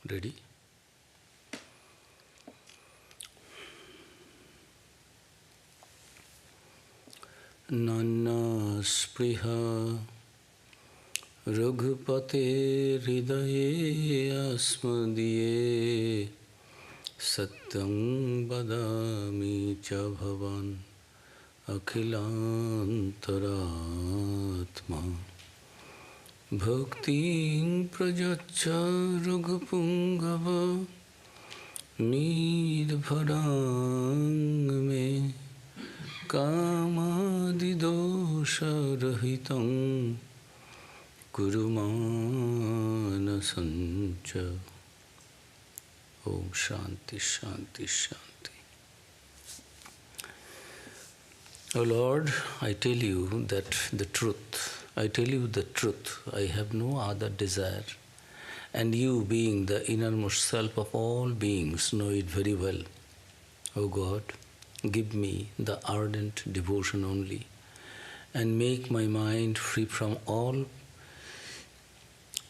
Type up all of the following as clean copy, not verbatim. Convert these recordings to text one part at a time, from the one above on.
Ready? Nana spriha Raghupate hridaye asmadiye Satyam badami cha bhavan akhilantaratma Bhakti prajacha raghupungava Nirbharang me Kamadidosha rahitam Kurumana sancha. Om Shanti Shanti Shanti. O Lord, I tell you that the truth. I tell you the truth. I have no other desire. And you, being the innermost self of all beings, know it very well. O God, give me the ardent devotion only, and make my mind free from all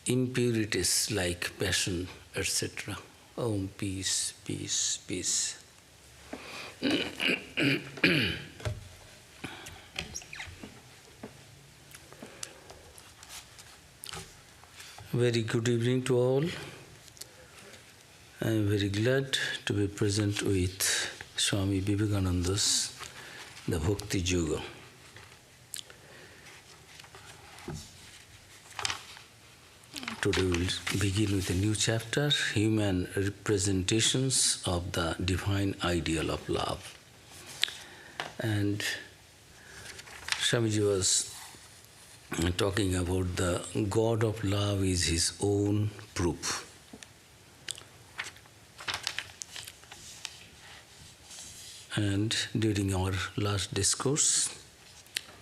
impurities like passion, etc. Om, peace, peace, peace. Very good evening to all. I am very glad to be present with Swami Vivekananda's the Bhakti Yoga. Today we will begin with a new chapter, Human Representations of the Divine Ideal of Love. And Swamiji was talking about the God of love is his own proof. And during our last discourse,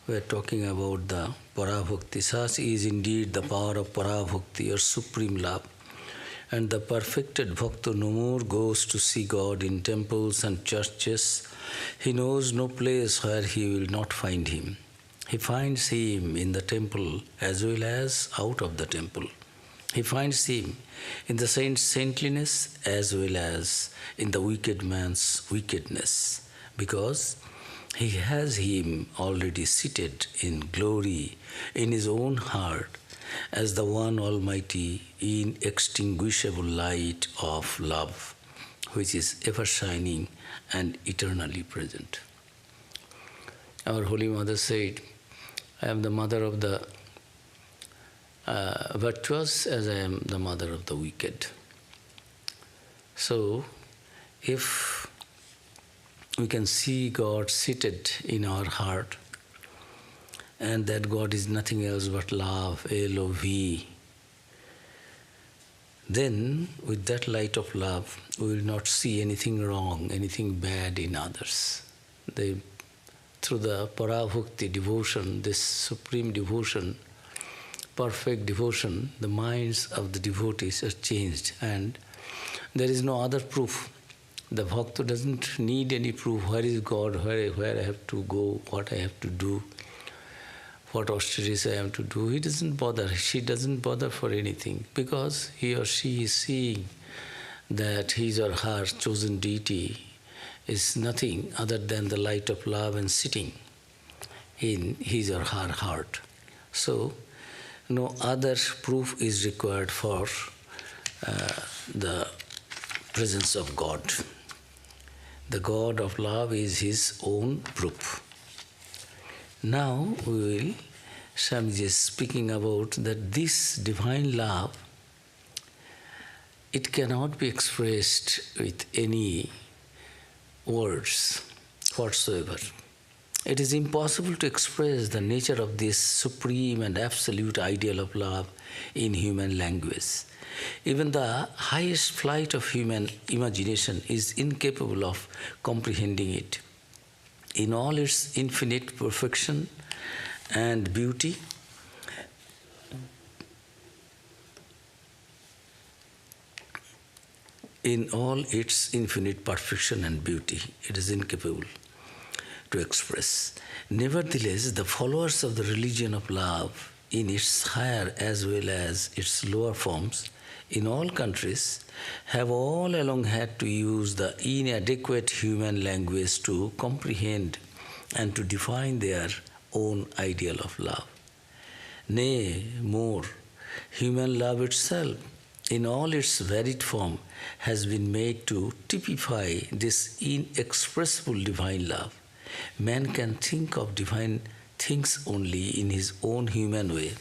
we are talking about the Parabhakti. Such is indeed the power of Parabhakti or supreme love. And the perfected Bhakta no more goes to see God in temples and churches. He knows no place where he will not find him. He finds him in the temple as well as out of the temple. He finds him in the saint's saintliness as well as in the wicked man's wickedness, because he has him already seated in glory in his own heart as the one almighty inextinguishable light of love, which is ever shining and eternally present. Our Holy Mother said, I am the mother of the virtuous as I am the mother of the wicked. So, if we can see God seated in our heart, and that God is nothing else but love, L-O-V, then with that light of love, we will not see anything wrong, anything bad in others. Through the Parabhakti devotion, this supreme devotion, perfect devotion, the minds of the devotees are changed, and there is no other proof. The Bhakta doesn't need any proof. Where is God? Where I have to go? What I have to do? What austerities I have to do? He doesn't bother. She doesn't bother for anything, because he or she is seeing that his or her chosen deity is nothing other than the light of love and sitting in his or her heart. So, no other proof is required for the presence of God. The God of love is his own proof. Now Swamiji is speaking about that this divine love, it cannot be expressed with any words whatsoever. It is impossible to express the nature of this supreme and absolute ideal of love in human language. Even the highest flight of human imagination is incapable of comprehending it. In all its infinite perfection and beauty, it is incapable to express. Nevertheless, the followers of the religion of love, in its higher as well as its lower forms, in all countries have all along had to use the inadequate human language to comprehend and to define their own ideal of love. Nay, more, human love itself, in all its varied form, has been made to typify this inexpressible divine love. Man can think of divine things only in his own human way.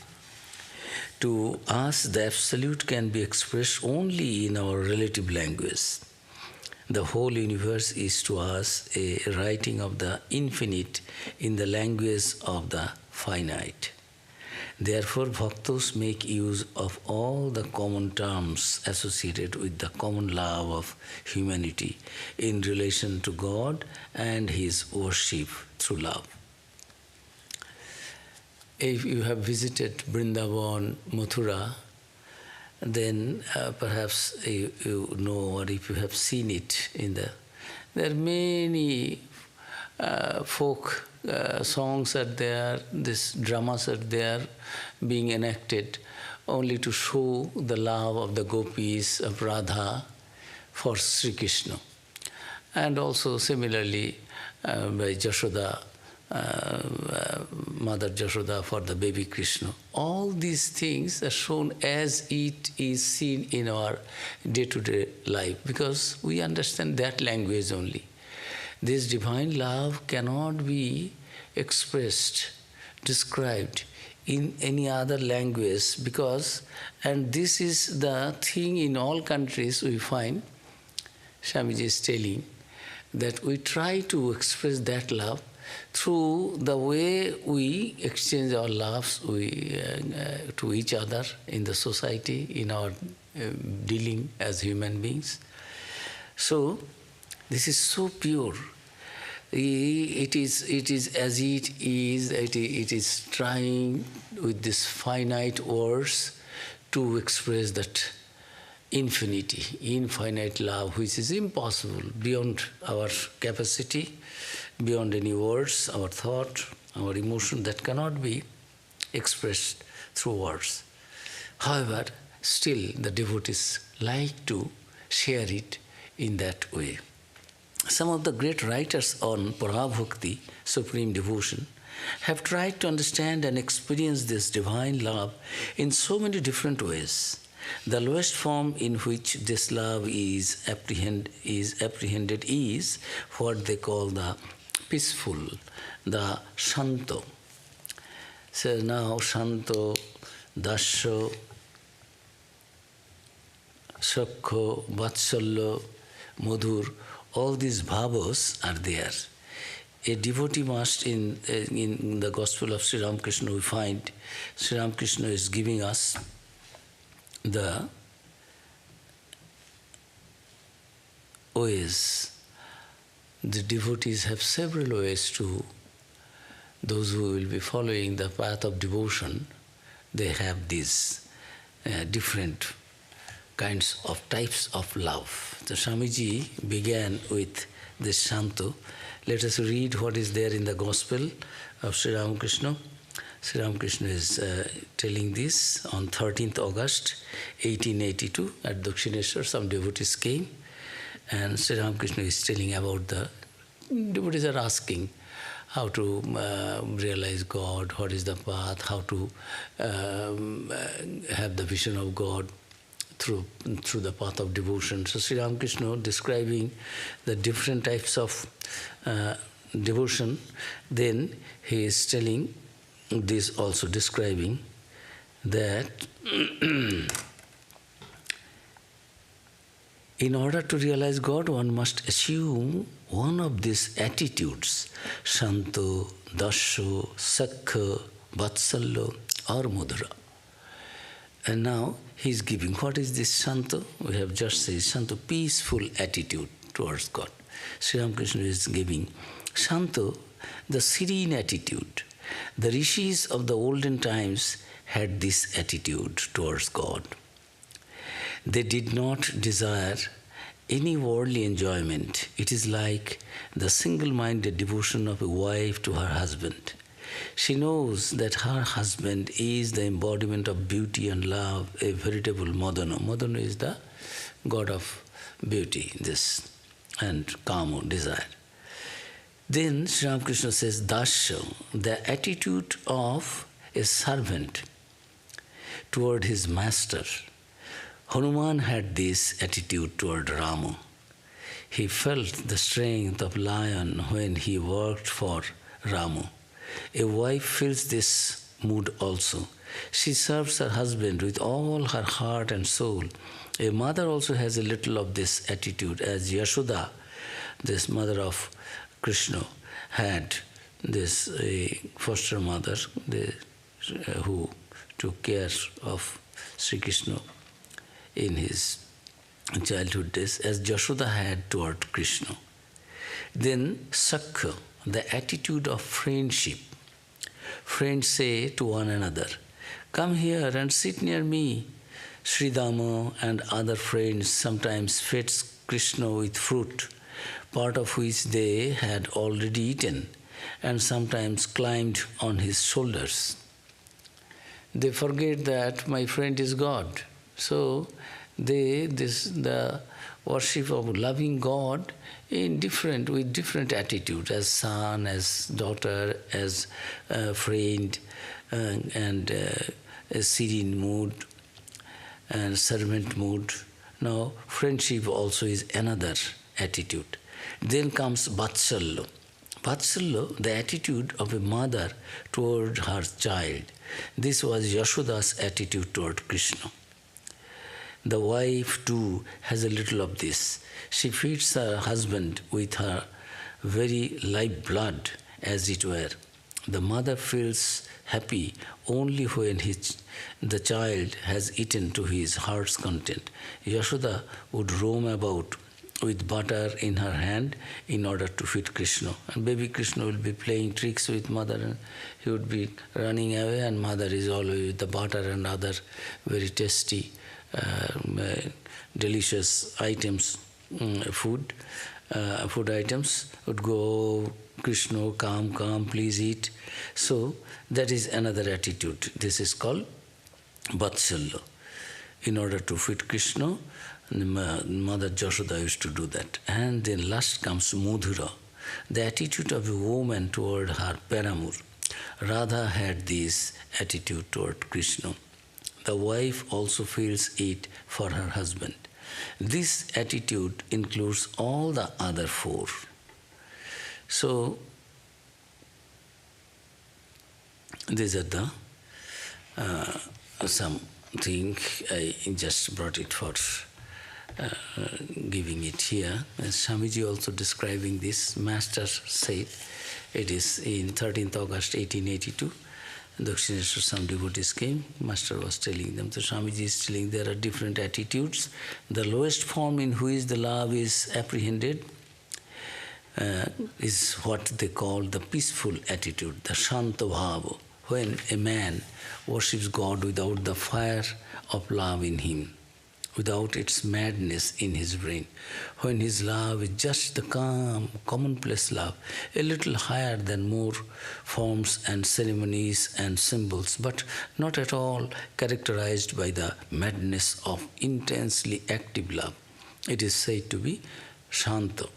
To us, the Absolute can be expressed only in our relative language. The whole universe is to us a writing of the infinite in the language of the finite. Therefore, Bhaktos make use of all the common terms associated with the common love of humanity in relation to God and His worship through love. If you have visited Vrindavan, Mathura, then perhaps you know, or if you have seen it there are many folk songs are there, these dramas are there being enacted only to show the love of the gopis of Radha for Sri Krishna. And also similarly by Jashoda, Mother Jashoda for the baby Krishna. All these things are shown as it is seen in our day-to-day life because we understand that language only. This divine love cannot be expressed, described in any other language because, and this is the thing in all countries we find, Swamiji is telling, that we try to express that love through the way we exchange our loves to each other in the society, in our dealing as human beings. So, this is so pure. It is as it is trying with this finite words to express that infinite love, which is impossible, beyond our capacity, beyond any words, our thought, our emotion, that cannot be expressed through words. However, still the devotees like to share it in that way. Some of the great writers on Parabhakti, supreme devotion, have tried to understand and experience this divine love in so many different ways. The lowest form in which this love is apprehended is what they call the peaceful, the Shanto. So now Shanto, Dasho, Sakho, Vatsalya, Madhur, all these bhavas are there. A devotee must, in the Gospel of Sri Ramakrishna, we find Sri Ramakrishna is giving us the ways. The devotees have several ways to, those who will be following the path of devotion, they have these different kinds of types of love. So Swamiji began with this Shanto. Let us read what is there in the Gospel of Sri Ramakrishna. Sri Ramakrishna is telling this on 13th August 1882 at Dakshineshwar. Some devotees came and Sri Ramakrishna is telling about the devotees are asking how to realize God, what is the path, how to have the vision of God through the path of devotion. So Sri Ramakrishna describing the different types of devotion, then he is telling this also, describing that in order to realize God, one must assume one of these attitudes, Shanto, Dasho, Sakha, Vatsalya or Mudra. And now he is giving, what is this Shanto? We have just said Shanto, peaceful attitude towards God. Sri Ramakrishna is giving Shanto, the serene attitude. The rishis of the olden times had this attitude towards God. They did not desire any worldly enjoyment. It is like the single-minded devotion of a wife to her husband. She knows that her husband is the embodiment of beauty and love, a veritable Madana. Madana is the god of beauty, this, and kama, desire. Then Sri Ramakrishna says, Dasya, the attitude of a servant toward his master. Hanuman had this attitude toward Rama. He felt the strength of lion when he worked for Rama. A wife feels this mood also. She serves her husband with all her heart and soul. A mother also has a little of this attitude, as Yashoda, this mother of Krishna, had this foster mother who took care of Sri Krishna in his childhood days, as Yashoda had toward Krishna. Then Sakha, the attitude of friendship. Friends say to one another, "Come here and sit near me." Sri Dama and other friends sometimes fed Krishna with fruit, part of which they had already eaten, and sometimes climbed on his shoulders. They forget that my friend is God. So the worship of loving God with different attitude, as son, as daughter, as friend, and a serene mood and servant mood. Now friendship also is another attitude. Then comes Vatsalya. Vatsalya, the attitude of a mother toward her child. This was Yashoda's attitude toward Krishna. The wife too has a little of this. She feeds her husband with her very life blood, as it were. The mother feels happy only when the child has eaten to his heart's content. Yashoda would roam about with butter in her hand in order to feed Krishna. And baby Krishna will be playing tricks with mother, and he would be running away, and mother is always with the butter and other very tasty, delicious items, food items, would go, Krishna, come, please eat. So that is another attitude. This is called Vatsalya. In order to feed Krishna, Mother Yashoda used to do that. And then last comes Madhura, the attitude of a woman toward her paramour. Radha had this attitude toward Krishna. The wife also feels it for her husband. This attitude includes all the other four. So, these are the something I just brought it for giving it here. As Swamiji also describing this, Master said, it is in 13th August 1882, Dakshineshwar, some devotees came, Master was telling them, so Swamiji is telling there are different attitudes. The lowest form in which the love is apprehended is what they call the peaceful attitude, the Shanta Bhava, when a man worships God without the fire of love in him, without its madness in his brain, when his love is just the calm, commonplace love, a little higher than more forms and ceremonies and symbols, but not at all characterized by the madness of intensely active love. It is said to be Shanta.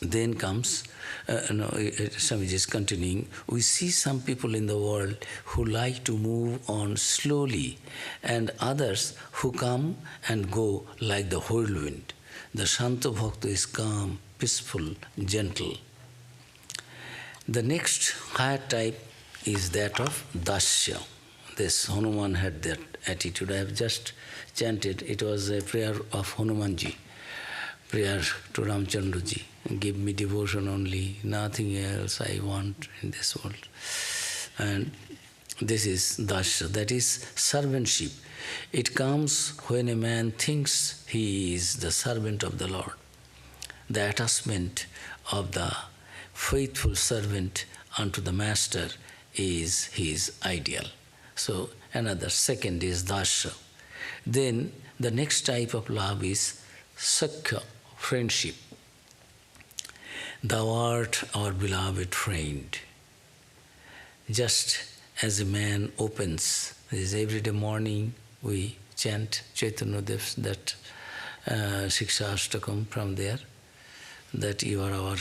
Then comes, Swamiji is continuing, we see some people in the world who like to move on slowly, and others who come and go like the whirlwind. The Shanta Bhakta is calm, peaceful, gentle. The next higher type is that of Dasya. This Hanuman had that attitude. I have just chanted, it was a prayer of Hanumanji, prayer to Ramchandraji. Give me devotion only, nothing else I want in this world. And this is Dasya, that is servantship. It comes when a man thinks he is the servant of the Lord. The attachment of the faithful servant unto the master is his ideal. So another second is Dasya. Then the next type of love is Sakha, friendship. Thou art our beloved friend. just as a man opens. This everyday morning we chant Chaitanya Dev's that Shiksha Ashtakam from there, that you are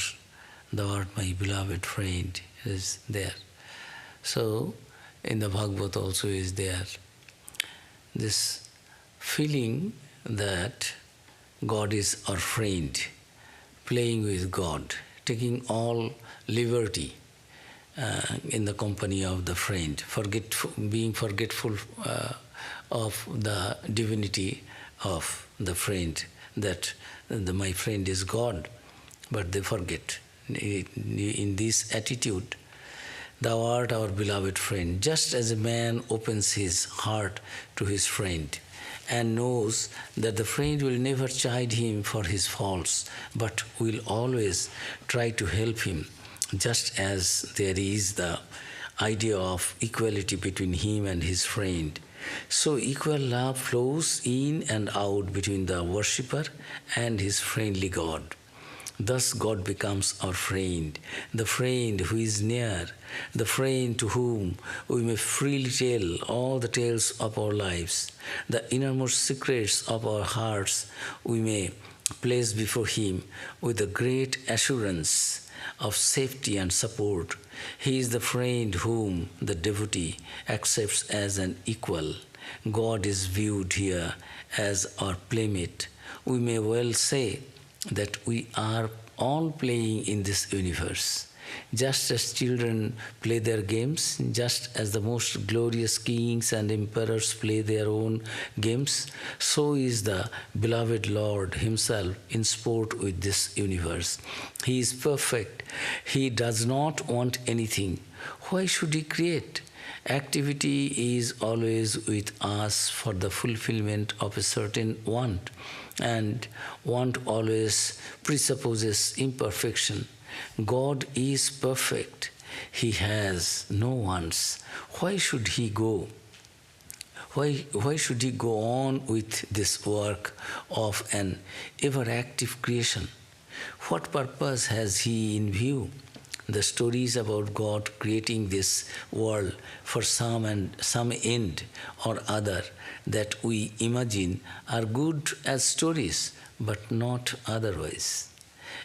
thou art my beloved friend, is there. So in the Bhagavad also is there this feeling that God is our friend, playing with God, taking all liberty in the company of the friend, being forgetful of the divinity of the friend, that my friend is God, but they forget. In this attitude, thou art our beloved friend, just as a man opens his heart to his friend and knows that the friend will never chide him for his faults, but will always try to help him, just as there is the idea of equality between him and his friend. So equal love flows in and out between the worshipper and his friendly God. Thus God becomes our friend, the friend who is near, the friend to whom we may freely tell all the tales of our lives, the innermost secrets of our hearts we may place before him with a great assurance of safety and support. He is the friend whom the devotee accepts as an equal. God is viewed here as our playmate. We may well say that we are all playing in this universe. Just as children play their games, just as the most glorious kings and emperors play their own games, so is the beloved Lord himself in sport with this universe. He is perfect. He does not want anything. Why should he create? Activity is always with us for the fulfillment of a certain want, and want always presupposes imperfection. God is perfect. He has no wants. Why should he go? Why should he go on with this work of an ever-active creation? What purpose has he in view? The stories about God creating this world for some end or other that we imagine are good as stories, but not otherwise.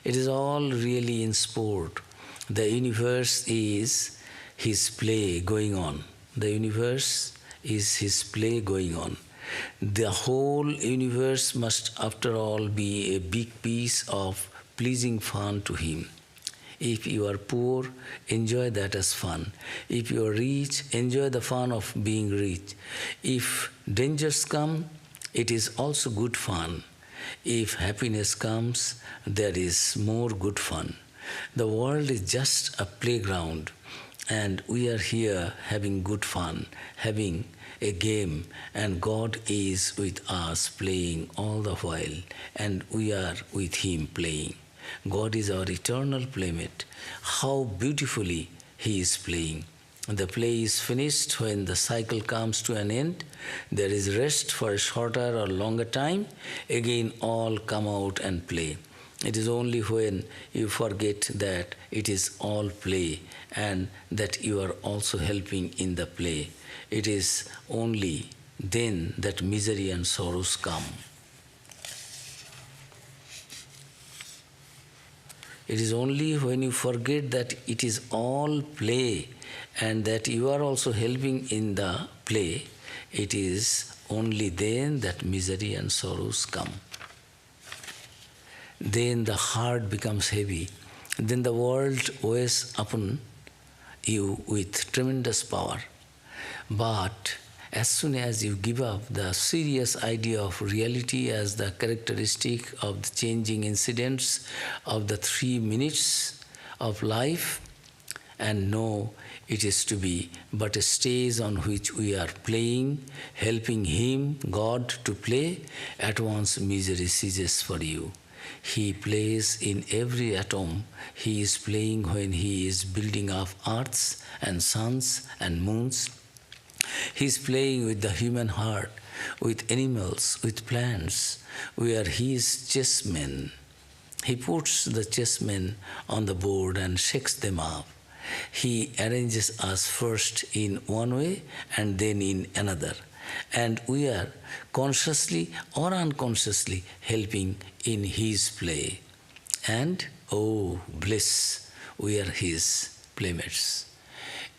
It is all really in sport. The universe is his play going on. The universe is his play going on. The whole universe must, after all, be a big piece of pleasing fun to him. If you are poor, enjoy that as fun. If you are rich, enjoy the fun of being rich. If dangers come, it is also good fun. If happiness comes, there is more good fun. The world is just a playground, and we are here having good fun, having a game, and God is with us playing all the while, and we are with him playing. God is our eternal playmate. How beautifully he is playing. The play is finished when the cycle comes to an end. There is rest for a shorter or longer time. Again, all come out and play. It is only when you forget that it is all play and that you are also helping in the play. It is only then that misery and sorrows come. It is only when you forget that it is all play and that you are also helping in the play, it is only then that misery and sorrows come. Then the heart becomes heavy. Then the world weighs upon you with tremendous power. But as soon as you give up the serious idea of reality as the characteristic of the changing incidents of the 3 minutes of life, and know it is to be but a stage on which we are playing, helping him, God, to play, at once misery ceases for you. He plays in every atom. He is playing when he is building up earths and suns and moons. He is playing with the human heart, with animals, with plants. We are his chessmen. He puts the chessmen on the board and shakes them up. He arranges us first in one way and then in another. And we are consciously or unconsciously helping in His play. And, oh, bliss, we are His playmates.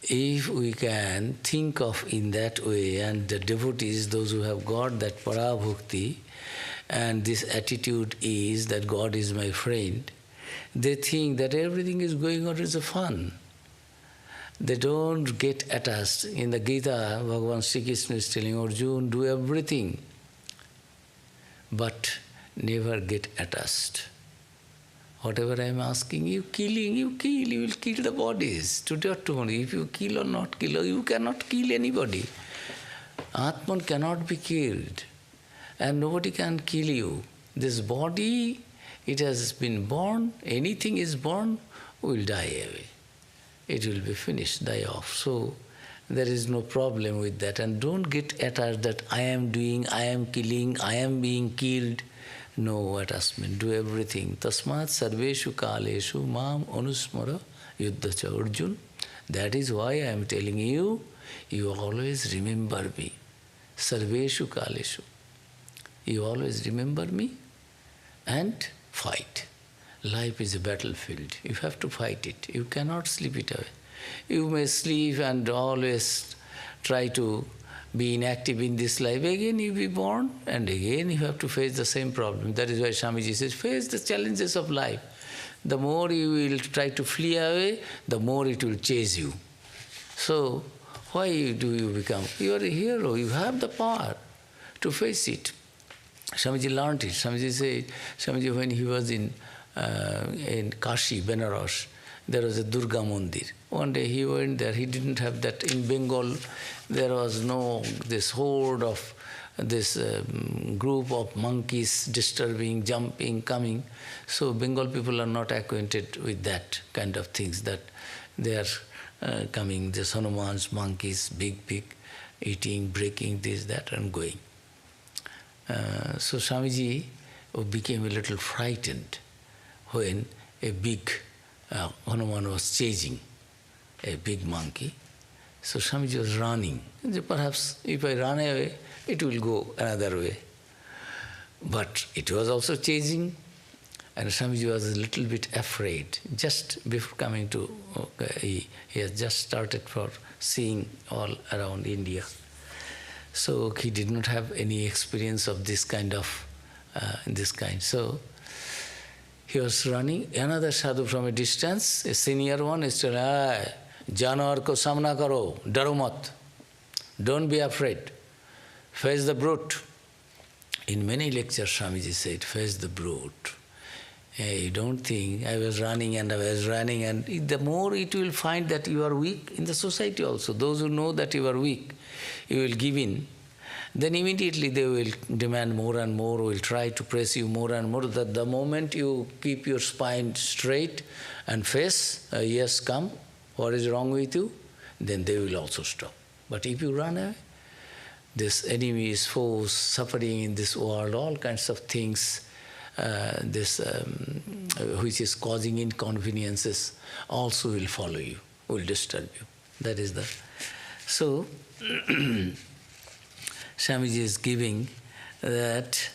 If we can think of in that way, and the devotees, those who have got that para-bhakti, and this attitude is that God is my friend, they think that everything is going on as a fun. They don't get attached. In the Gita, Bhagavan Sri Krishna is telling Arjuna, do everything, but never get attached. Whatever I am asking, you killing, you kill, you will kill the bodies. Today or tomorrow, if you kill or not kill, you cannot kill anybody. Atman cannot be killed, and nobody can kill you. This body, it has been born, anything is born, will die away. It will be finished, die off. So there is no problem with that. And don't get attached that I am doing, I am killing, I am being killed. No attachment, do everything. Tasmat sarveshu kaleshu mam anusmara yuddhacha Arjun. That is why I am telling you, you always remember me. Sarveshu kaleshu. You always remember me and fight. Life is a battlefield. You have to fight it. You cannot sleep it away. You may sleep and always try to be inactive in this life. Again you be born, and again you have to face the same problem. That is why Swamiji says, face the challenges of life. The more you will try to flee away, the more it will chase you. So why do you become? You are a hero. You have the power to face it. Swamiji learned it. Swamiji said, Swamiji, when he was in Kashi, Benares, there was a Durga Mandir. One day he went there, he didn't have that. In Bengal, there was no, this horde of, this group of monkeys disturbing, jumping, coming. So Bengal people are not acquainted with that kind of things, that they are coming, the Hanumans, monkeys, big, eating, breaking this, that, and going. So Swamiji became a little frightened when a big Hanuman was chasing a big monkey. So Swamiji was running. Perhaps if I run away, it will go another way. But it was also chasing, and Swamiji was a little bit afraid. Just before coming to, he has just started for seeing all around India. So he did not have any experience of this kind of, So he was running. Another sadhu from a distance, a senior one, is telling, Janwar ko samna karo, daro mat. Don't be afraid. Face the brute. In many lectures, Swamiji said, face the brute. You don't think, I was running, and the more it will find that you are weak in the society also. Those who know that you are weak, you will give in. Then immediately they will demand more and more, will try to press you more and more. That the moment you keep your spine straight and face, yes, come, what is wrong with you? Then they will also stop. But if you run away, this enemies, foes, suffering in this world, all kinds of things, which is causing inconveniences, also will follow you, will disturb you. That is the... So, Swamiji is giving that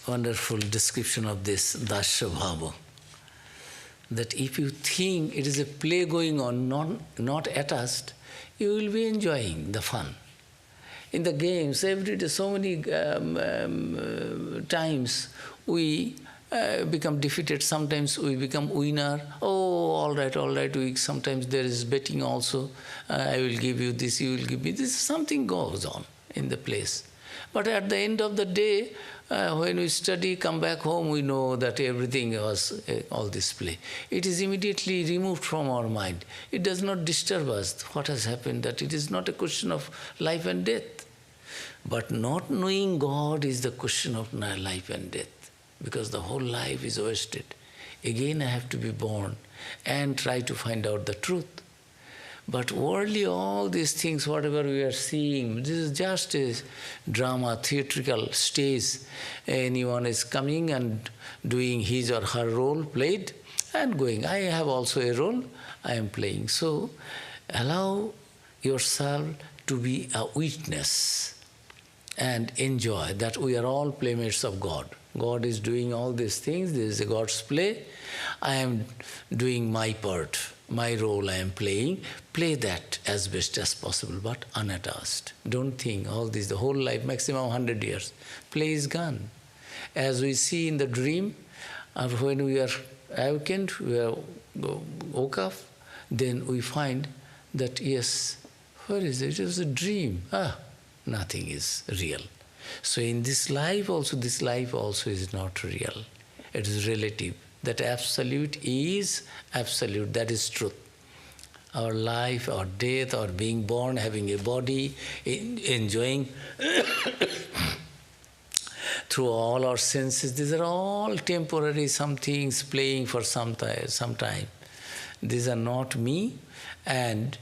wonderful description of this Dasya Bhava. That if you think it is a play going on, not attached, you will be enjoying the fun. In the games, every day, so many times we become defeated, sometimes we become winner. Oh, all right, sometimes there is betting also. I will give you this, you will give me this. Something goes on in the place. But at the end of the day, when we study, come back home, we know that everything was all this play. It is immediately removed from our mind. It does not disturb us what has happened, that it is not a question of life and death. But not knowing God is the question of life and death, because the whole life is wasted. Again I have to be born and try to find out the truth. But worldly, all these things, whatever we are seeing, this is just a drama, theatrical stage. Anyone is coming and doing his or her role, played, and going. I have also a role. I am playing. So allow yourself to be a witness and enjoy that we are all playmates of God. God is doing all these things. This is God's play. I am doing my part, my role I am playing. Play that as best as possible, but unattached. Don't think all this, the whole life, maximum 100 years. Play is gone. As we see in the dream, when we are awakened, we are woke up, then we find that yes, where is it? It was a dream. Nothing is real. So in this life also is not real. It is relative. That absolute is absolute. That is truth. Our life, our death, our being born, having a body, enjoying through all our senses, these are all temporary, some things playing for some time. These are not me, and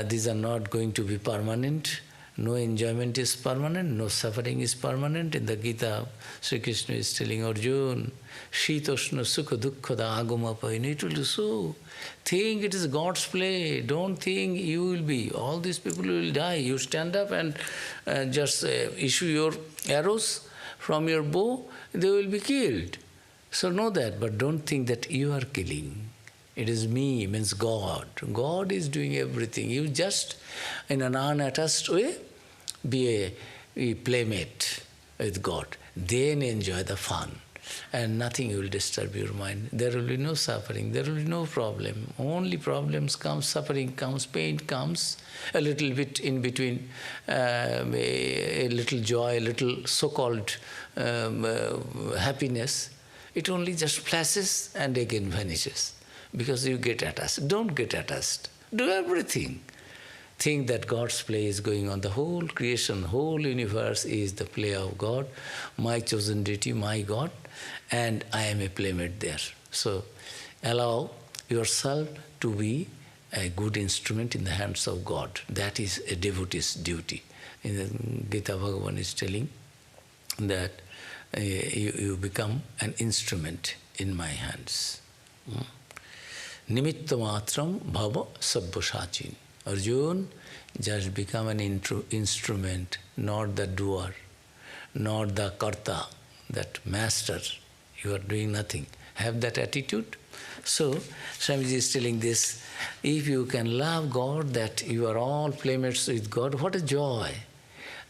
these are not going to be permanent. No enjoyment is permanent, no suffering is permanent. In the Gita, Sri Krishna is telling Arjuna, Shitoshna Sukha Dukkhada Agama Paini. It will do so. Think it is God's play. Don't think you will be. All these people will die. You stand up and just issue your arrows from your bow, they will be killed. So know that, but don't think that you are killing. It is me, means God. God is doing everything. You just, in an unattached way, be a playmate with God. Then enjoy the fun. And nothing will disturb your mind. There will be no suffering. There will be no problem. Only problems come, suffering comes, pain comes, a little bit in between, a little joy, a little so-called happiness. It only just flashes and again vanishes. Because you get attached. Don't get attached. Do everything. Think that God's play is going on. The whole creation, whole universe is the play of God, my chosen deity, my God, and I am a playmate there. So allow yourself to be a good instrument in the hands of God. That is a devotee's duty. In the Gita, Bhagavan is telling that you become an instrument in my hands. Nimitta matram bhava sabbasachin. Arjuna, just become an instrument, not the doer, not the karta, that master. You are doing nothing. Have that attitude. So, Swamiji is telling this, if you can love God, that you are all playmates with God, what a joy.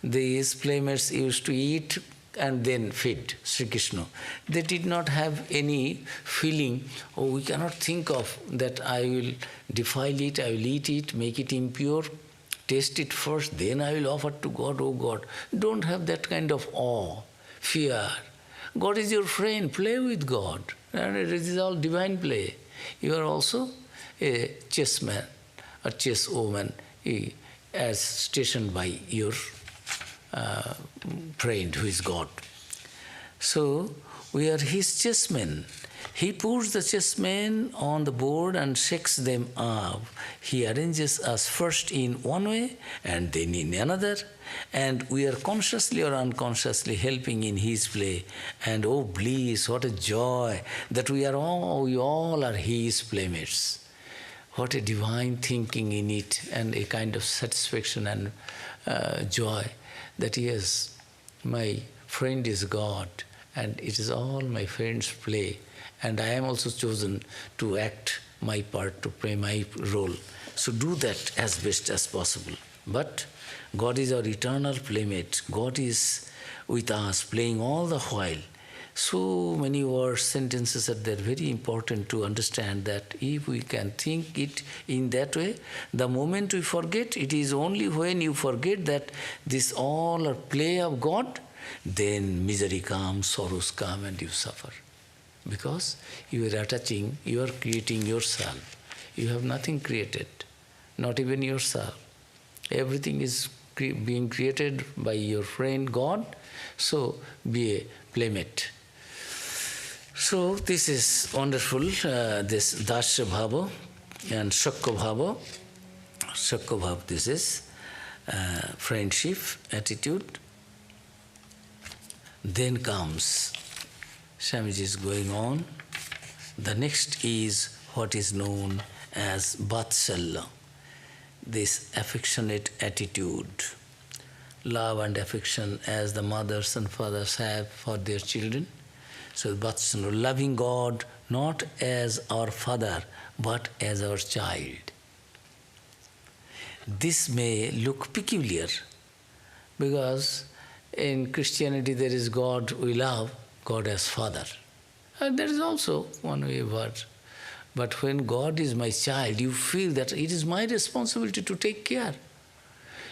These playmates used to eat and then feed Sri Krishna. They did not have any feeling, we cannot think of that I will defile it, I will eat it, make it impure, taste it first, then I will offer to God, oh God. Don't have that kind of awe, fear. God is your friend, play with God. And it is all divine play. You are also a chessman, a chess woman, as stationed by your friend who is God. So we are his chessmen. He puts the chessmen on the board and shakes them up. He arranges us first in one way and then in another, and we are consciously or unconsciously helping in his play. And oh bliss, what a joy that we all are his playmates. What a divine thinking in it, and a kind of satisfaction and joy. That yes, my friend is God, and it is all my friend's play, and I am also chosen to act my part, to play my role. So do that as best as possible. But God is our eternal playmate. God is with us, playing all the while. So many words, sentences are there, very important to understand that if we can think it in that way, the moment we forget, it is only when you forget that this all are play of God, then misery comes, sorrows come, and you suffer. Because you are attaching, you are creating yourself. You have nothing created, not even yourself. Everything is being created by your friend God, so be a playmate. So this is wonderful, this Dasya Bhava and Shakya Bhava. Shakya Bhava, this is friendship attitude. Then comes, Swamiji is going on, the next is what is known as Vatsalya, this affectionate attitude. Love and affection as the mothers and fathers have for their children. So Vatsalya, loving God not as our father but as our child. This may look peculiar because in Christianity there is God we love, God as Father. And there is also one way word. But when God is my child, you feel that it is my responsibility to take care.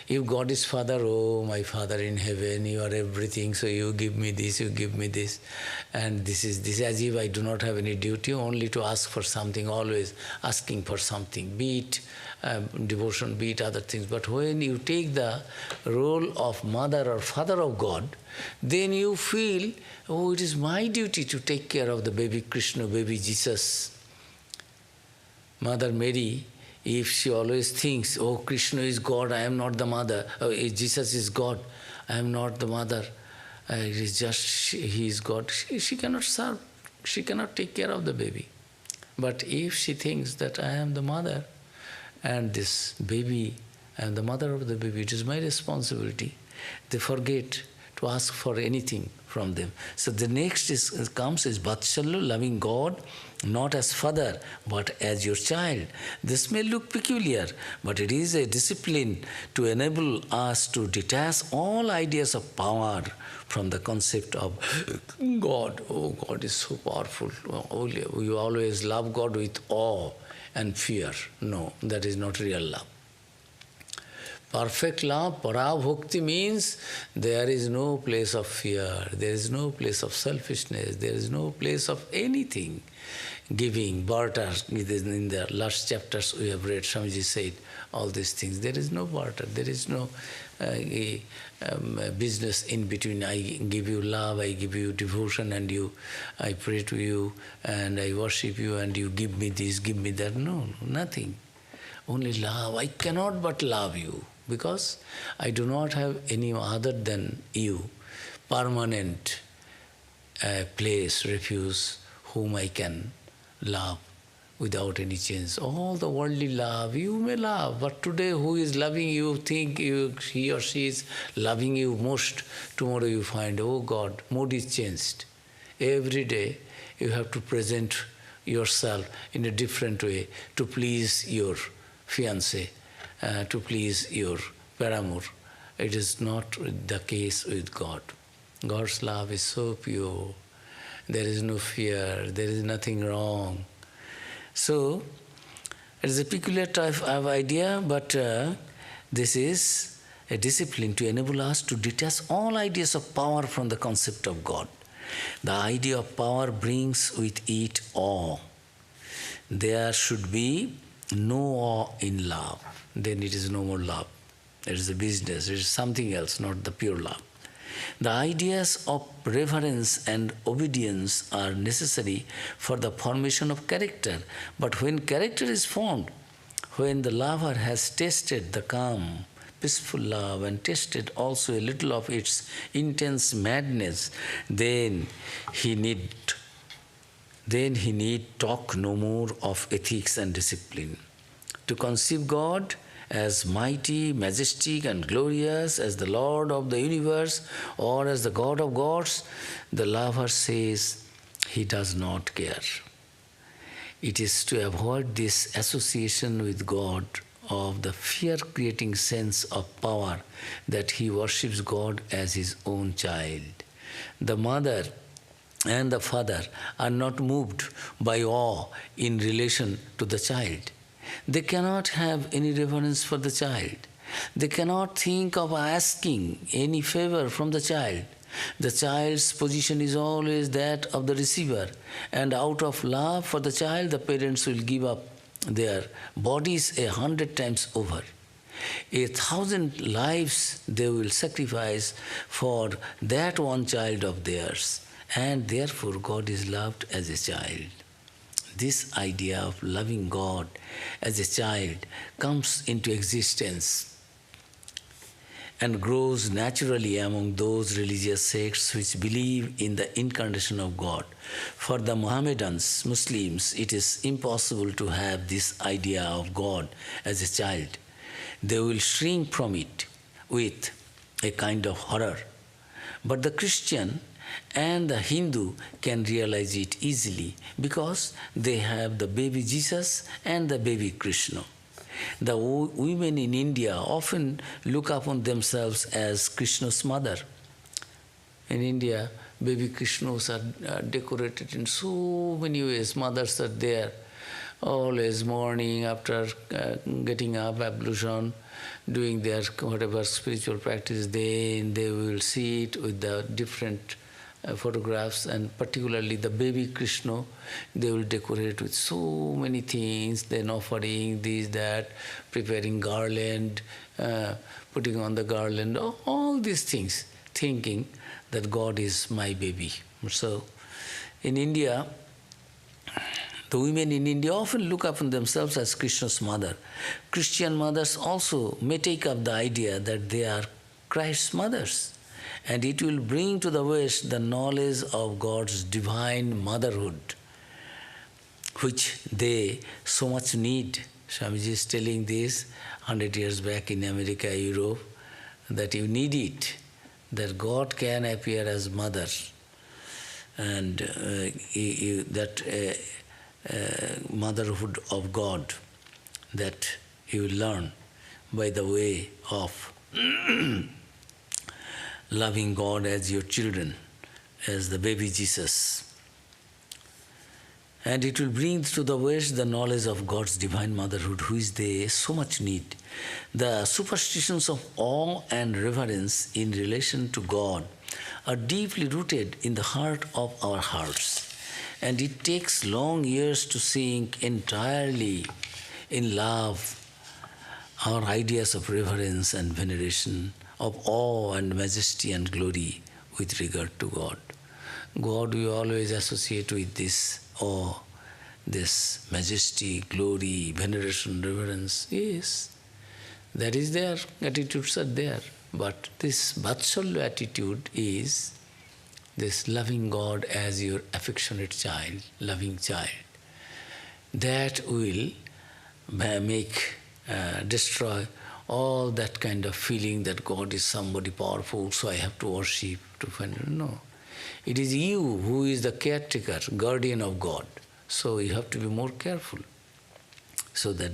If God is Father, oh, my Father in heaven, you are everything, so you give me this, you give me this. And this is as if I do not have any duty, only to ask for something, always asking for something, be it devotion, be it other things. But when you take the role of mother or father of God, then you feel, oh, it is my duty to take care of the baby Krishna, baby Jesus. Mother Mary, if she always thinks, oh, Krishna is God, I am not the mother, oh, Jesus is God, I am not the mother, it is just he is God, she cannot serve, she cannot take care of the baby. But if she thinks that I am the mother and this baby, I am the mother of the baby, it is my responsibility, they forget to ask for anything from them. So the next comes is Vatsalya, loving God not as father but as your child. This may look peculiar, but it is a discipline to enable us to detach all ideas of power from the concept of God. Oh, God is so powerful. We always love God with awe and fear. No, that is not real love. Perfect love, para-bhakti, means there is no place of fear, there is no place of selfishness, there is no place of anything. Giving, barter, in the last chapters we have read, Swamiji said all these things. There is no barter, there is no business in between. I give you love, I give you devotion, and I pray to you, and I worship you, and you give me this, give me that. No, nothing. Only love. I cannot but love you, because I do not have any other than you, permanent place, refuge, whom I can love without any change. All the worldly love, you may love, but today who is loving you, think he or she is loving you most, tomorrow you find, oh God, mood is changed. Every day you have to present yourself in a different way to please your fiancé, to please your paramour. It is not the case with God. God's love is so pure. There is no fear, there is nothing wrong. So, it is a peculiar type of idea, but this is a discipline to enable us to detach all ideas of power from the concept of God. The idea of power brings with it awe. There should be no awe in love. Then it is no more love. It is a business, it is something else, not the pure love. The ideas of reverence and obedience are necessary for the formation of character. But when character is formed, when the lover has tasted the calm, peaceful love and tasted also a little of its intense madness, then he need talk no more of ethics and discipline. To conceive God as mighty, majestic and glorious as the Lord of the universe or as the God of gods, the lover says he does not care. It is to avoid this association with God of the fear-creating sense of power that he worships God as his own child. The mother and the father are not moved by awe in relation to the child. They cannot have any reverence for the child. They cannot think of asking any favor from the child. The child's position is always that of the receiver, and out of love for the child, the parents will give up their bodies 100 times over. 1,000 lives they will sacrifice for that one child of theirs, and therefore God is loved as a child. This idea of loving God as a child comes into existence and grows naturally among those religious sects which believe in the incarnation of God. For the Mohammedans, Muslims, it is impossible to have this idea of God as a child. They will shrink from it with a kind of horror. But the Christian and the Hindu can realize it easily because they have the baby Jesus and the baby Krishna. The women in India often look upon themselves as Krishna's mother. In India, baby Krishnas are decorated in so many ways. Mothers are there, always morning after getting up, ablution, doing their whatever spiritual practice, they will see it with the different photographs, and particularly the baby Krishna, they will decorate with so many things, then offering this, that, preparing garland, putting on the garland, all these things, thinking that God is my baby. So, in India, the women in India often look upon themselves as Krishna's mother. Christian mothers also may take up the idea that they are Christ's mothers, and it will bring to the West the knowledge of God's divine motherhood, which they so much need. Swamiji is telling this 100 years back in America, Europe, that you need it, that God can appear as mother, and that motherhood of God that you will learn by the way of loving God as your children, as the baby Jesus. And it will bring to the West the knowledge of God's divine motherhood, which they so much need. The superstitions of awe and reverence in relation to God are deeply rooted in the heart of our hearts, and it takes long years to sink entirely in love our ideas of reverence and veneration, of awe and majesty and glory with regard to God. God we always associate with this awe, this majesty, glory, veneration, reverence. Yes, that is there, attitudes are there. But this Vatsalya attitude is this loving God as your affectionate child, loving child. That will destroy all that kind of feeling that God is somebody powerful, so I have to worship, to find. No. It is you who is the caretaker, guardian of God. So you have to be more careful. So that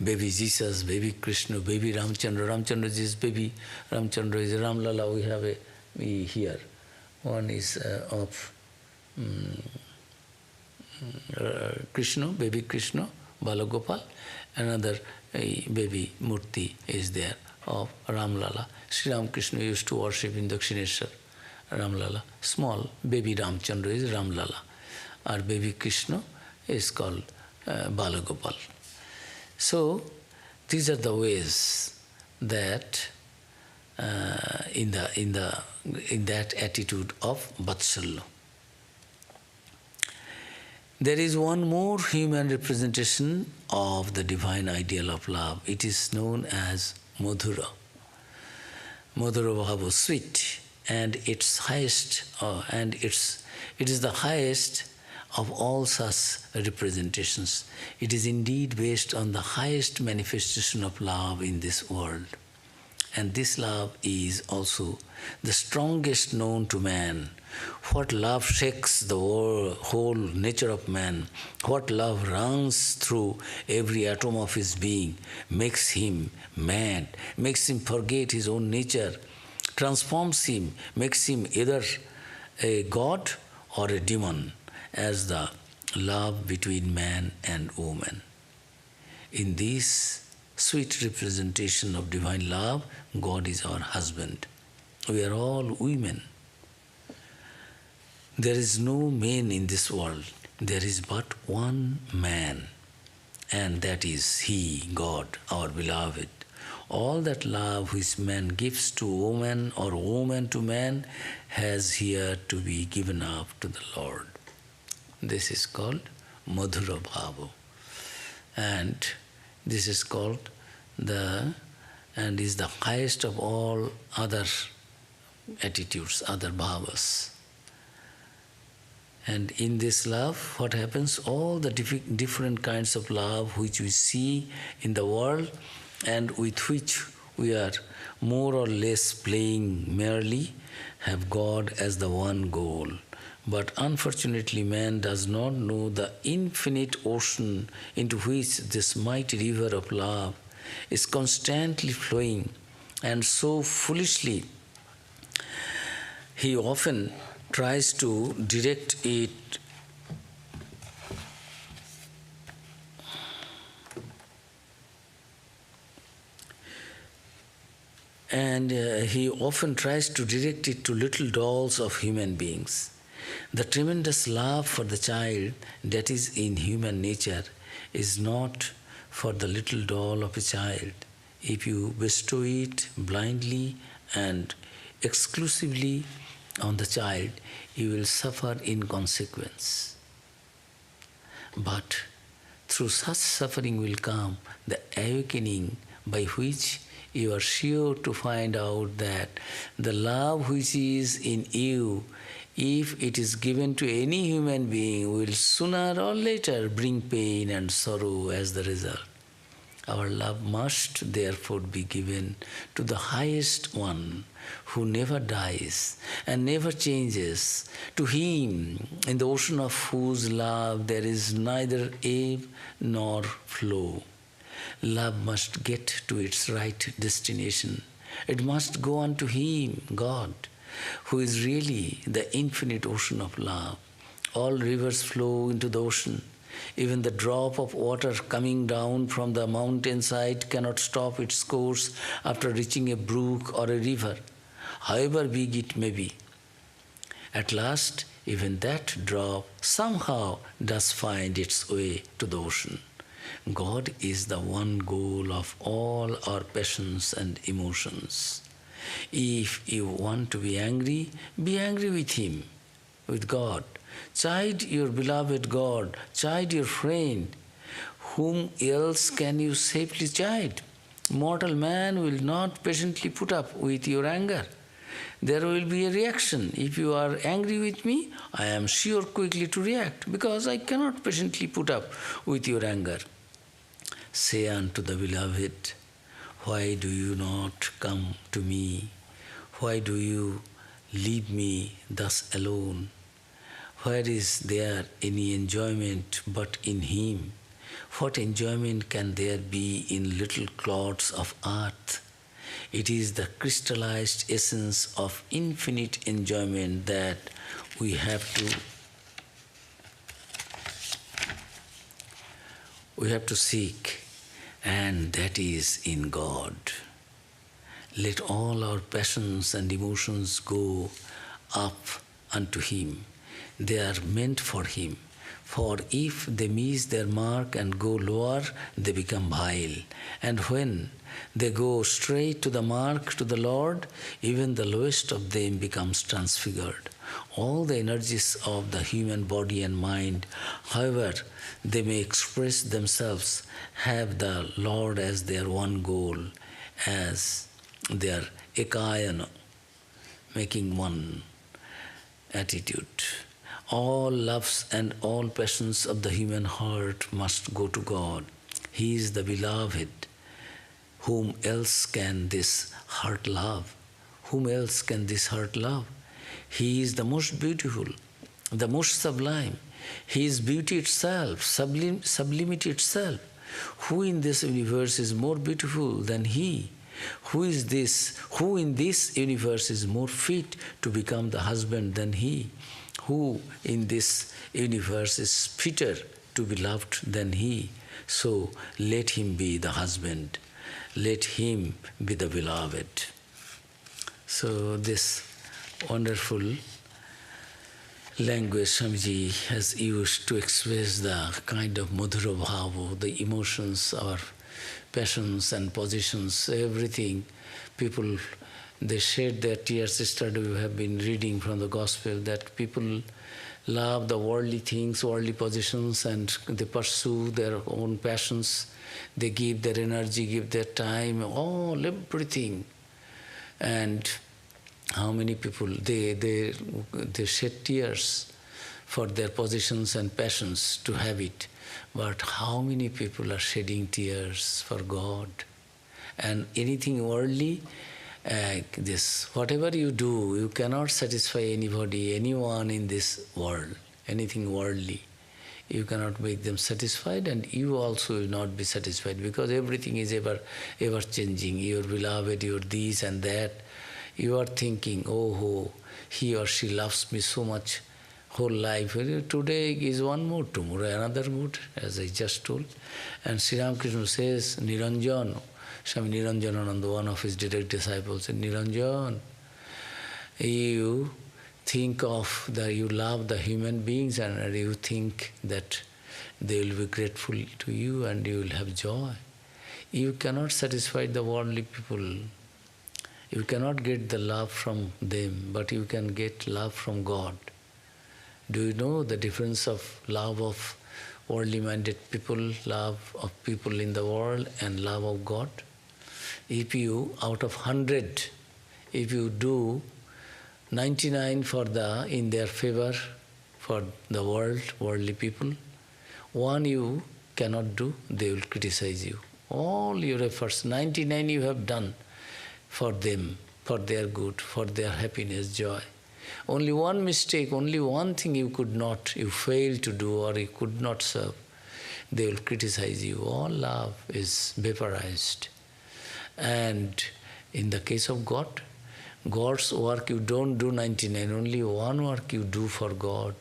baby Jesus, baby Krishna, baby Ramchandra, Ramchandra is baby, Ramchandra is Ramlala, we have here. One is of Krishna, baby Krishna, Balagopal. Another baby Murti is there of Ramlala. Sri Ramakrishna used to worship in Dakshineshwar, Ramlala. Small baby Ramchandra is Ramlala. Our baby Krishna is called Balagopal. So these are the ways that in that attitude of Vatsalya. There is one more human representation of the divine ideal of love. It is known as Madhura. Madhura Bhava, sweet, and its highest, it is the highest of all such representations. It is indeed based on the highest manifestation of love in this world. And this love is also the strongest known to man. What love shakes the whole nature of man, what love runs through every atom of his being, makes him mad, makes him forget his own nature, transforms him, makes him either a god or a demon, as the love between man and woman. In this sweet representation of divine love, God is our husband. We are all women. There is no man in this world. There is but one man, and that is He, God, our beloved. All that love which man gives to woman or woman to man has here to be given up to the Lord. This is called Madhura Bhava. And this is called the and is the highest of all other attitudes, other bhavas. And in this love, what happens? All the different kinds of love which we see in the world and with which we are more or less playing merrily have God as the one goal. But unfortunately, man does not know the infinite ocean into which this mighty river of love is constantly flowing, and so foolishly he often tries to direct it to little dolls of human beings. The tremendous love for the child that is in human nature is not for the little doll of a child. If you bestow it blindly and exclusively on the child, you will suffer in consequence. But through such suffering will come the awakening by which you are sure to find out that the love which is in you, if it is given to any human being, will sooner or later bring pain and sorrow as the result. Our love must therefore be given to the highest one who never dies and never changes, to him in the ocean of whose love there is neither ebb nor flow. Love must get to its right destination. It must go on to him, God, who is really the infinite ocean of love. All rivers flow into the ocean. Even the drop of water coming down from the mountainside cannot stop its course after reaching a brook or a river, however big it may be. At last, even that drop somehow does find its way to the ocean. God is the one goal of all our passions and emotions. If you want to be angry with Him, with God. Chide your beloved God, chide your friend. Whom else can you safely chide? Mortal man will not patiently put up with your anger. There will be a reaction. If you are angry with me, I am sure quickly to react, because I cannot patiently put up with your anger. Say unto the beloved, why do you not come to me? Why do you leave me thus alone? Where is there any enjoyment but in Him? What enjoyment can there be in little clods of earth? It is the crystallized essence of infinite enjoyment that we have to seek, and that is in God. Let all our passions and emotions go up unto Him. They are meant for Him. For if they miss their mark and go lower, they become vile. And when they go straight to the mark, to the Lord, even the lowest of them becomes transfigured. All the energies of the human body and mind, however they may express themselves, have the Lord as their one goal, as their ekayana, making one attitude. All loves and all passions of the human heart must go to God. He is the beloved. Whom else can this heart love? Whom else can this heart love? He is the most beautiful, the most sublime. He is beauty itself, sublimity itself. Who in this universe is more beautiful than He? Who in this universe is more fit to become the husband than He? Who in this universe is fitter to be loved than He? So let Him be the husband. Let Him be the beloved. So this wonderful language Swamiji has used to express the kind of madhura bhava, the emotions, our passions and positions, everything people they shed their tears. Yesterday we have been reading from the Gospel that people love the worldly things, worldly positions, and they pursue their own passions. They give their energy, give their time, all, everything. And how many people, they shed tears for their positions and passions to have it. But how many people are shedding tears for God? And anything worldly, whatever you do, you cannot satisfy anybody, anyone in this world, anything worldly. You cannot make them satisfied, and you also will not be satisfied, because everything is ever changing. Your beloved, your this and that. You are thinking, oh, he or she loves me so much, whole life. Today is one mood, tomorrow another mood, as I just told. And Sri Ramakrishna says, Niranjan, Swami Niranjanananda, one of his direct disciples, said, Niranjan, you think of you love the human beings, and you think that they will be grateful to you and you will have joy. You cannot satisfy the worldly people. You cannot get the love from them, but you can get love from God. Do you know the difference of love of worldly-minded people, love of people in the world, and love of God? If you, out of 100, if you do 99 in their favor, for the world, worldly people, one you cannot do, they will criticize you. All your efforts, 99 you have done for them, for their good, for their happiness, joy. Only one mistake, only one thing you failed to do, or you could not serve, they will criticize you. All love is vaporized. And in the case of God, God's work you don't do 99, only one work you do for God.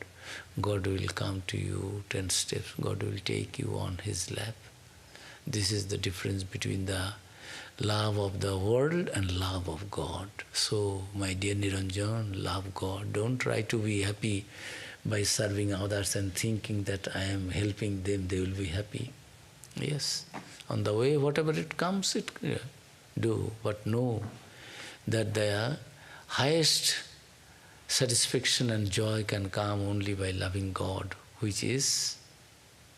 God will come to you 10 steps, God will take you on His lap. This is the difference between the love of the world and love of God. So, my dear Niranjan, love God. Don't try to be happy by serving others and thinking that I am helping them, they will be happy. Yes, on the way, whatever it comes, do. But know that the highest satisfaction and joy can come only by loving God, which is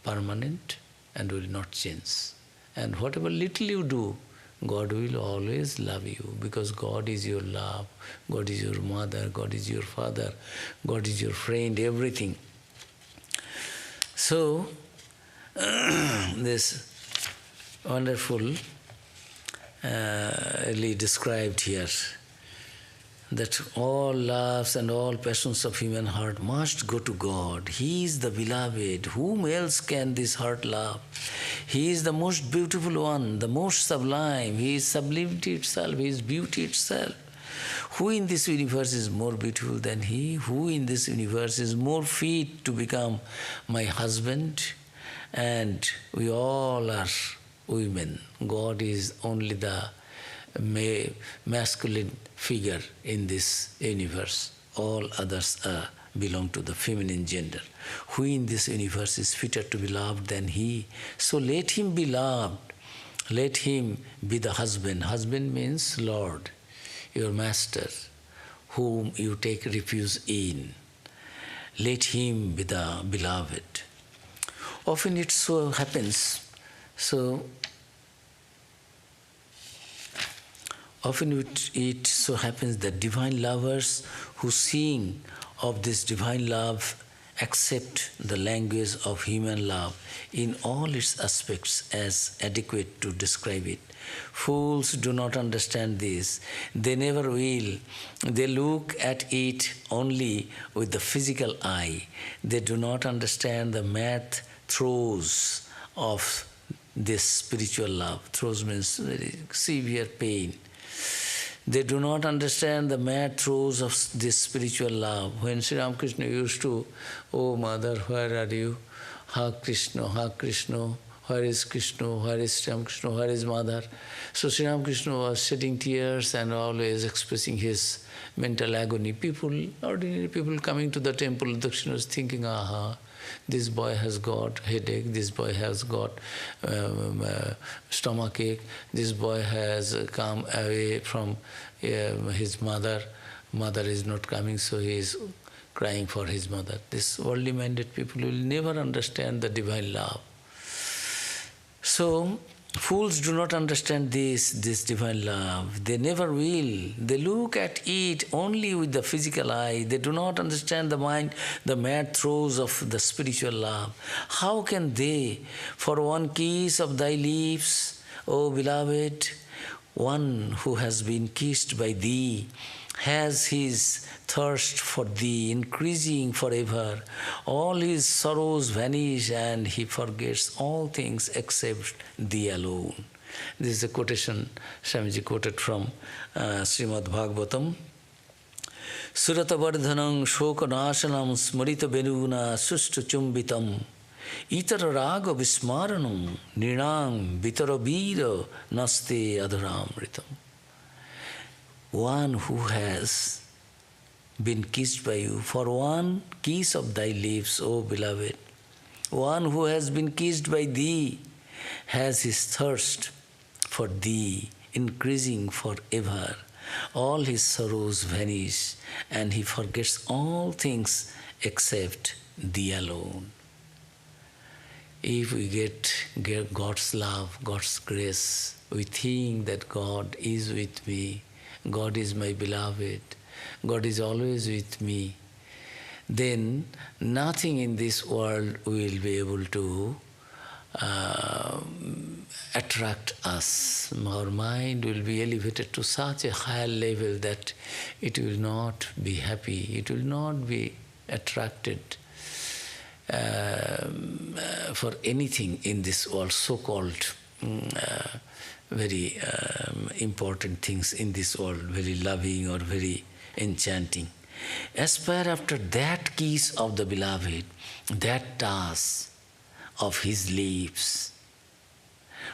permanent and will not change. And whatever little you do, God will always love you, because God is your love, God is your mother, God is your father, God is your friend, everything. So, this wonderful really described here, that all loves and all passions of human heart must go to God. He is the beloved. Whom else can this heart love? He is the most beautiful one, the most sublime. He is sublimity itself, He is beauty itself. Who in this universe is more beautiful than He? Who in this universe is more fit to become my husband? And we all are women. God is only the masculine figure in this universe. All others belong to the feminine gender. Who in this universe is fitter to be loved than He? So let Him be loved. Let Him be the husband. Husband means Lord, your master, whom you take refuge in. Let Him be the beloved. Often it so happens, it so happens that divine lovers who sing of this divine love accept the language of human love in all its aspects as adequate to describe it. Fools do not understand this. They never will. They look at it only with the physical eye. They do not understand the math throes of this spiritual love. Throes means very severe pain. They do not understand the mad throes of this spiritual love. When Sri Ramakrishna used to, "Oh Mother, where are you? Ha Krishna, where is Krishna, where is Sri Ramakrishna, where is Mother?" So Sri Ramakrishna was shedding tears and always expressing his mental agony. Ordinary people coming to the temple, Dakshina was thinking, this boy has got headache, this boy has got stomachache, this boy has come away from his mother is not coming, so he is crying for his mother. These worldly minded people will never understand the divine love. So, fools do not understand this divine love. They never will. They look at it only with the physical eye. They do not understand the mind, the mad throes of the spiritual love. How can they, for one kiss of thy lips, O beloved, one who has been kissed by thee, has his thirst for thee increasing forever. All his sorrows vanish and he forgets all things except thee alone. This is a quotation Swamiji quoted from Srimad Bhagavatam. Surata vardhanam shoka nasanam smarita benuna sustu chumbitam itara raga vismaranam nirang vitara vira naste adharamritam. One who has been kissed by you, for one kiss of thy lips, O beloved, one who has been kissed by thee, has his thirst for thee increasing forever. All his sorrows vanish and he forgets all things except thee alone. If we get God's love, God's grace, we think that God is with me, God is my beloved, God is always with me, then nothing in this world will be able to attract us. Our mind will be elevated to such a higher level that it will not be happy, it will not be attracted for anything in this world, so-called very important things in this world, very loving or very enchanting. Aspire after that kiss of the beloved, that touch of his lips,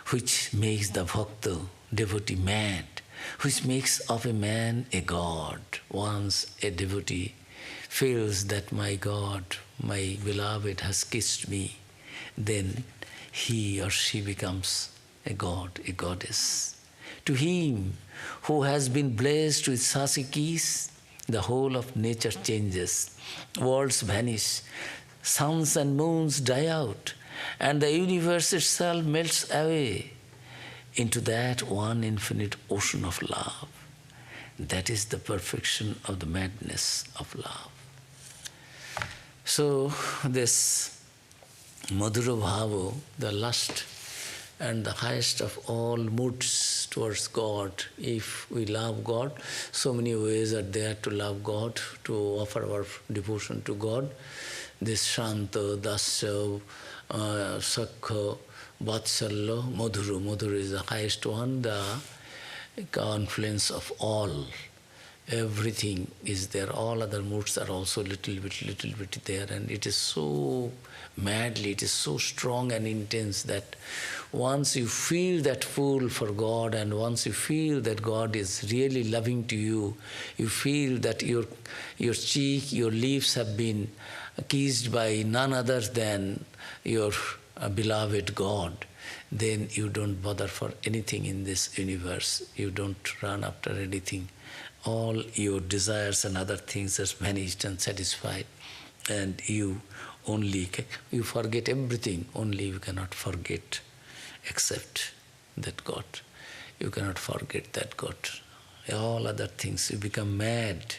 which makes the bhakta, devotee, mad, which makes of a man a god. Once a devotee feels that my God, my beloved has kissed me, then he or she becomes a god, a goddess. To him who has been blessed with such a kiss, the whole of nature changes, worlds vanish, suns and moons die out, and the universe itself melts away into that one infinite ocean of love. That is the perfection of the madness of love. So this Madhura Bhava, the lust and the highest of all moods towards God. If we love God, so many ways are there to love God, to offer our devotion to God. This Shanta, Dasya, Sakha, Vatsalya, Madhura. Madhura is the highest one, the confluence of all. Everything is there. All other moods are also little bit there, and it is so madly, it is so strong and intense that once you feel that pull for God, and once you feel that God is really loving to you, you feel that your cheek, your lips have been kissed by none other than your beloved God, then you don't bother for anything in this universe. You don't run after anything. All your desires and other things are vanished and satisfied, and you forget everything, only you cannot forget except that God. You cannot forget that God. All other things, you become mad,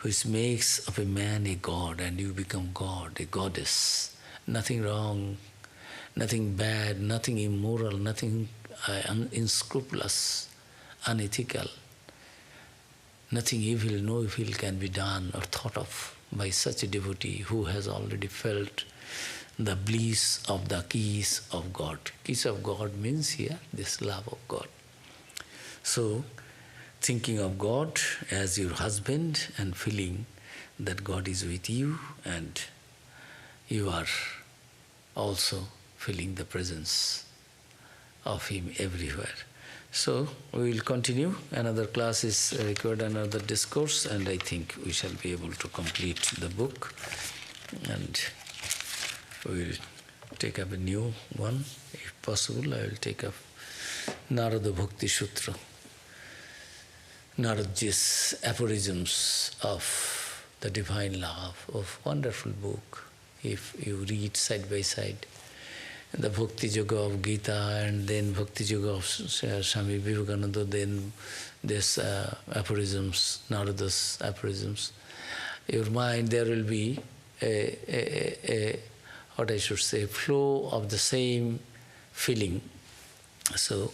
which makes of a man a god, and you become God, a goddess. Nothing wrong, nothing bad, nothing immoral, nothing unscrupulous, unethical. Nothing evil, no evil can be done or thought of by such a devotee who has already felt the bliss of the kiss of God. Kiss of God means here this love of God. So, thinking of God as your husband and feeling that God is with you, and you are also feeling the presence of Him everywhere. So, we will continue. Another class is required, another discourse, and I think we shall be able to complete the book. And we will take up a new one. If possible, I will take up Narada Bhakti Sutra. Naradji's aphorisms of the divine love, of wonderful book. If you read side by side, the Bhakti Yoga of Gita and then Bhakti Yoga of Swami Vivekananda, then this aphorisms, Narada's aphorisms, your mind, there will be a what I should say, flow of the same feeling. So,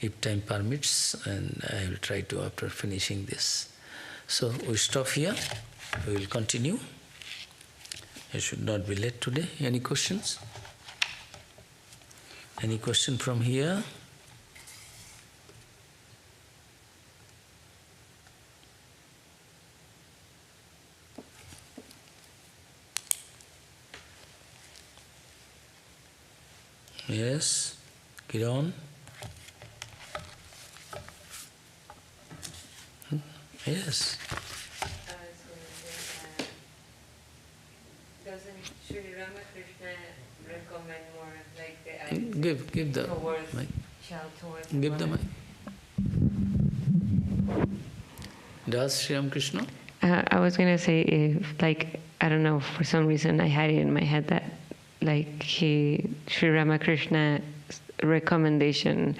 if time permits, and I will try to after finishing this. So, we stop here. We will continue. I should not be late today. Any questions? Any question from here? Yes, Kiran? Yes. Doesn't Sri Ramakrishna recommend more like the attitude Give the towards mic. child towards Give the mother? mic. Does Sri Ramakrishna? I was gonna say if like I don't know, for some reason I had it in my head that like Sri Ramakrishna's recommendation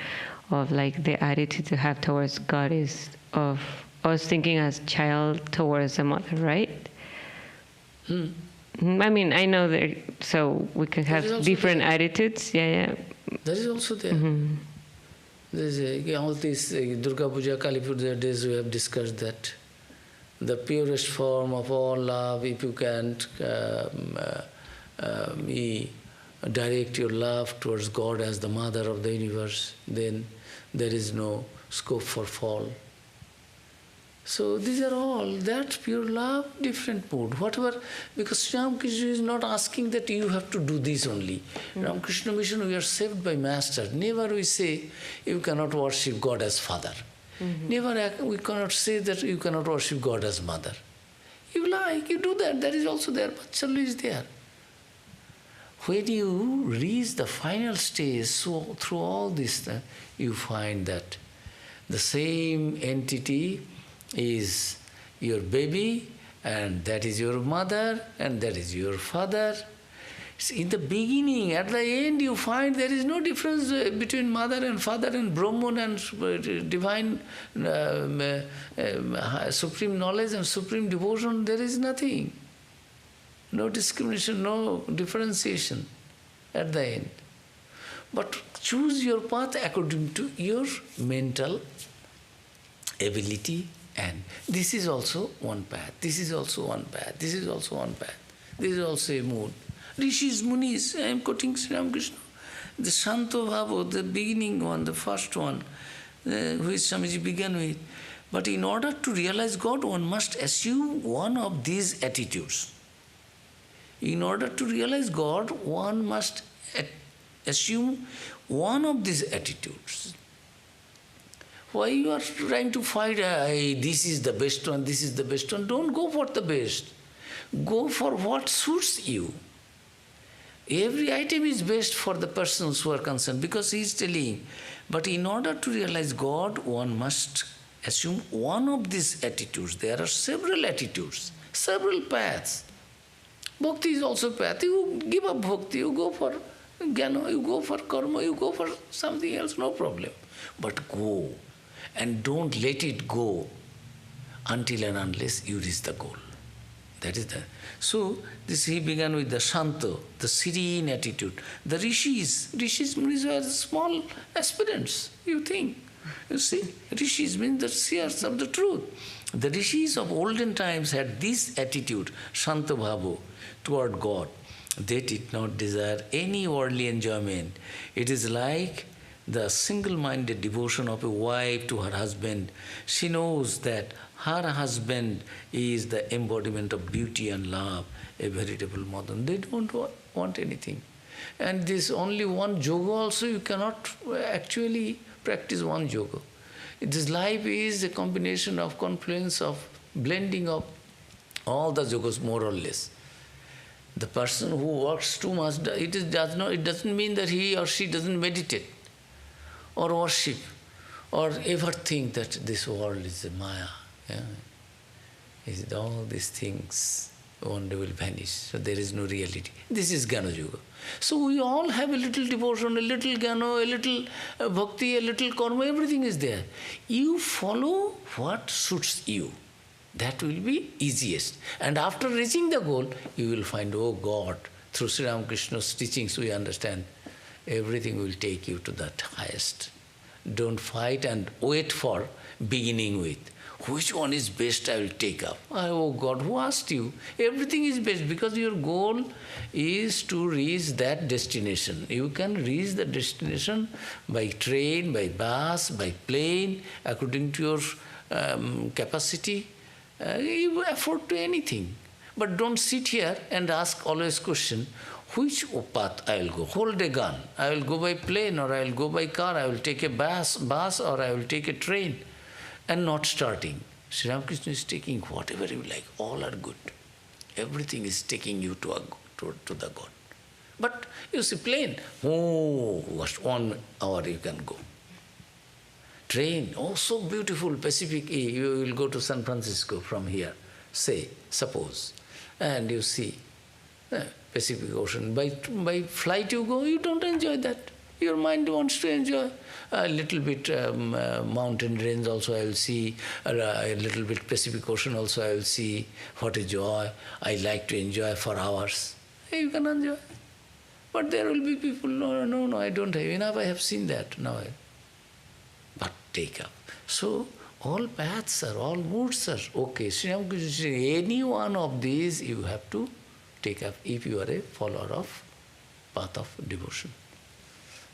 of like the attitude to have towards God is of us thinking as child towards the mother, right? I mean, I know that, so we can have different attitudes. Yeah. That is also there. There's all these Durga Puja, Kali Puja days we have discussed that the purest form of all love, if you can't direct your love towards God as the mother of the universe, then there is no scope for fall. So these are all, that pure love, different mood, whatever, because Ramakrishna is not asking that you have to do this only. Ramakrishna Mission, we are saved by Master. Never we say you cannot worship God as Father. Never we cannot say that you cannot worship God as Mother. You like, you do that, that is also there, Vatsalya is there. When you reach the final stage, so through all this, you find that the same entity is your baby, and that is your mother, and that is your father. In the beginning, at the end, you find there is no difference between mother and father and Brahman and divine supreme knowledge and supreme devotion. There is nothing. No discrimination, no differentiation at the end. But choose your path according to your mental ability, and this is also one path, this is also one path, this is also one path, this is also a mood. Rishis, Munis, I am quoting Sri Ramakrishna. The Shanto Bhava, the beginning one, the first one, which Swamiji began with. But in order to realize God, one must assume one of these attitudes. In order to realize God, one must assume one of these attitudes. Why you are trying to fight, this is the best one, this is the best one? Don't go for the best. Go for what suits you. Every item is best for the persons who are concerned, because he is telling. But in order to realize God, one must assume one of these attitudes. There are several attitudes, several paths. Bhakti is also path. You give up bhakti, you go for jnana, you go for karma, you go for something else, no problem. But go, and don't let it go until and unless you reach the goal. That is the... So, this he began with the Shanta, the serene attitude. The Rishis, Munis were small aspirants, you think. You see, Rishis means the seers of the truth. The Rishis of olden times had this attitude, Shanta Bhava, toward God. They did not desire any worldly enjoyment. It is like the single-minded devotion of a wife to her husband. She knows that her husband is the embodiment of beauty and love, a veritable mother. They don't want anything. And this only one yoga also, you cannot actually practice one yoga. This life is a combination of confluence of blending of all the yogas more or less. The person who works too much, it doesn't mean that he or she doesn't meditate or worship or ever think that this world is a Maya. Yeah? Is it all these things one day will vanish, so there is no reality. This is Jnana Yoga. So we all have a little devotion, a little Jnana, a little Bhakti, a little Karma, everything is there. You follow what suits you. That will be easiest. And after reaching the goal, you will find, oh God, through Sri Ramakrishna's teachings we understand, everything will take you to that highest. Don't fight and wait for beginning with. Which one is best I will take up? Oh God, who asked you? Everything is best because your goal is to reach that destination. You can reach the destination by train, by bus, by plane, according to your capacity. You afford to anything. But don't sit here and ask always question, which path I will go? Hold a gun. I will go by plane, or I will go by car, I will take a bus, or I will take a train. And not starting. Sri Ramakrishna is taking whatever you like, all are good. Everything is taking you to the God. But you see plane, 1 hour you can go. Train, oh so beautiful, Pacific, you will go to San Francisco from here, say, suppose. And you see Pacific Ocean. By flight you go, you don't enjoy that. Your mind wants to enjoy a little bit mountain range also I will see, a little bit Pacific Ocean also I will see. What a joy. I like to enjoy for hours. You can enjoy. But there will be people, no, I don't have enough, I have seen that. Now, but take up. So, all paths are, all moods are okay. Sri Ramakrishna said, any one of these you have to take up if you are a follower of path of devotion.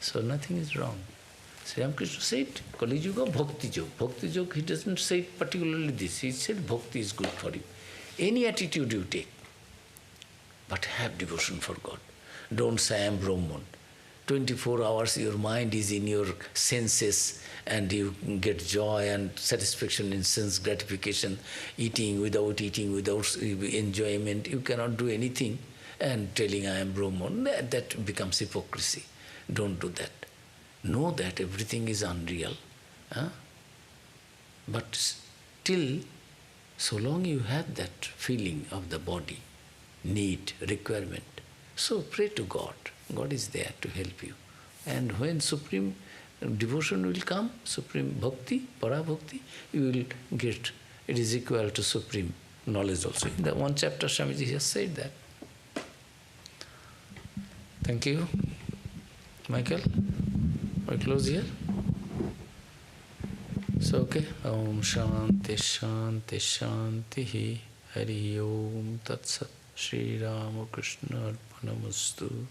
So nothing is wrong. Sri Ramakrishna said, Kali Yuga, Bhakti Yoga. Bhakti Yoga, he doesn't say particularly this. He said Bhakti is good for you. Any attitude you take, but have devotion for God. Don't say I am Brahman. 24 hours your mind is in your senses and you get joy and satisfaction in sense gratification, eating without enjoyment. You cannot do anything and telling I am Brahman. That becomes hypocrisy. Don't do that. Know that everything is unreal. But still, so long you have that feeling of the body, need, requirement, so pray to God. God is there to help you. And when supreme devotion will come, supreme bhakti, para bhakti, you will get, it is equal to supreme knowledge also. In the one chapter, Swamiji has said that. Thank you. Michael, we close here. So, okay. Om Shanti Shanti Shanti Hari Om Tat Sat Shri Ramakrishna Arpanamastu.